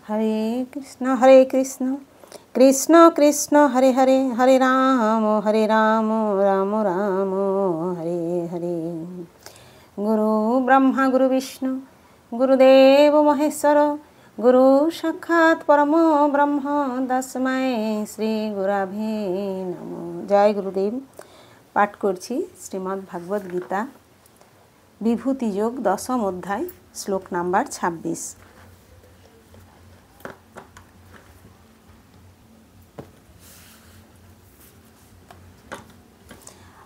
हरे कृष्ण कृष्ण कृष्ण हरे हरे, हरे राम राम राम हरे हरे। गुरु ब्रह्मा गुरु विष्णु गुरुदेव महेश्वर, गुरु साक्षात् परम ब्रह्म तस्मै श्री गुरवे नमः। जय गुरुदेव। पाठ करছি श्रीमद् भागवत गीता विभूति योग दशम अध्याय श्लोक नम्बर 26।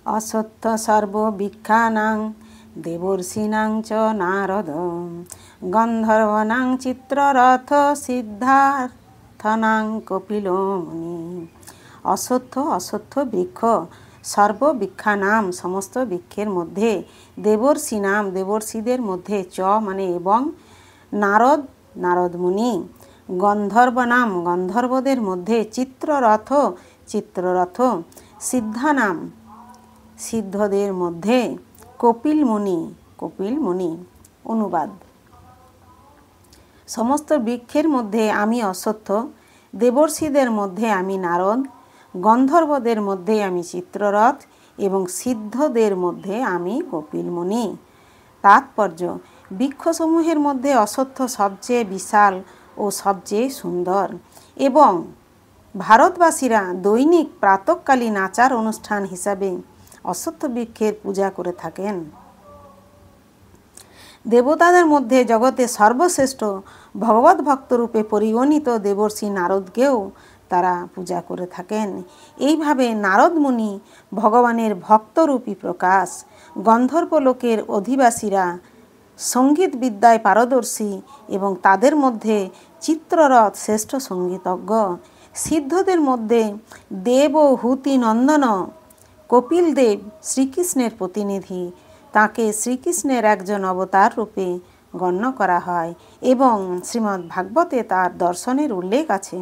असत्य सर्ववीक्षाणां देवर्षीणां च नारद, गंधर्वाणां चित्ररथ सिद्धार्थनां कपिलो मुनि। असत्य असत्य বৃক্ষ সর্ববৃক্ষানাম সমস্ত বৃক্ষের মধ্যে, দেবর্ষীনাম দেবর্ষীদের মধ্যে, চ মানে এবং, নারদ নারদ মুনি, গন্ধর্বনাম গন্ধর্বদের মধ্যে, চিত্ররথ চিত্ররথ, সিদ্ধানাম সিদ্ধদের মধ্যে, কপিল মুনি কপিল মুনি। অনুবাদ। সমস্ত বৃক্ষের মধ্যে আমি অশ্বত্থ, দেবর্ষীদের মধ্যে আমি নারদ, গন্ধর্বদের মধ্যে আমি চিত্ররথ এবং সিদ্ধদের মধ্যে আমি কপিল মুনি। তাৎপর্য: বৃক্ষসমূহের মধ্যে অশ্বত্থ সবচেয়ে বিশাল ও সবচেয়ে সুন্দর এবং ভারতবাসীরা দৈনিক প্রাতঃকালীন আচার অনুষ্ঠান হিসাবে অশ্বত্থ বৃক্ষের পূজা করে থাকেন। দেবতাদের মধ্যে জগতে সর্বশ্রেষ্ঠ ভগবত ভক্তরূপে পরিগণিত দেবর্ষি নারদকেও তারা পূজা করে থাকেন। এইভাবে নারদ মুনি ভগবানের ভক্তরূপী প্রকাশ। গন্ধর্ব লোকের অধিবাসীরা সঙ্গীত বিদ্যায় পারদর্শী এবং তাদের মধ্যে চিত্ররথ শ্রেষ্ঠ সঙ্গীতজ্ঞ। সিদ্ধদের মধ্যে দেব ও হুতি নন্দন কপিল দেব শ্রীকৃষ্ণের প্রতিনিধি। তাকে শ্রীকৃষ্ণের একজন অবতার রূপে গণ্য করা হয় এবং শ্রীমদ্ ভাগবতে তার দর্শনের উল্লেখ আছে।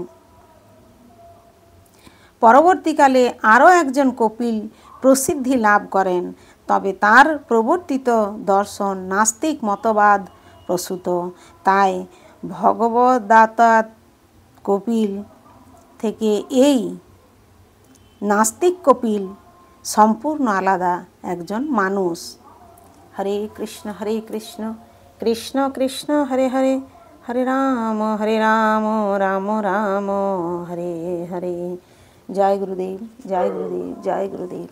পরবর্তীকালে আরও একজন কপিল প্রসিদ্ধি লাভ করেন, তবে তার প্রবর্তিত দর্শন নাস্তিক মতবাদ প্রসূত। তাই ভগবদ্গীতার কপিল থেকে এই নাস্তিক কপিল সম্পূর্ণ আলাদা একজন মানুষ। হরে কৃষ্ণ কৃষ্ণ কৃষ্ণ হরে হরে, হরে রাম রাম রাম হরে হরে। জয় গুরুদেব জয় গুরুদেব জয় গুরুদেব।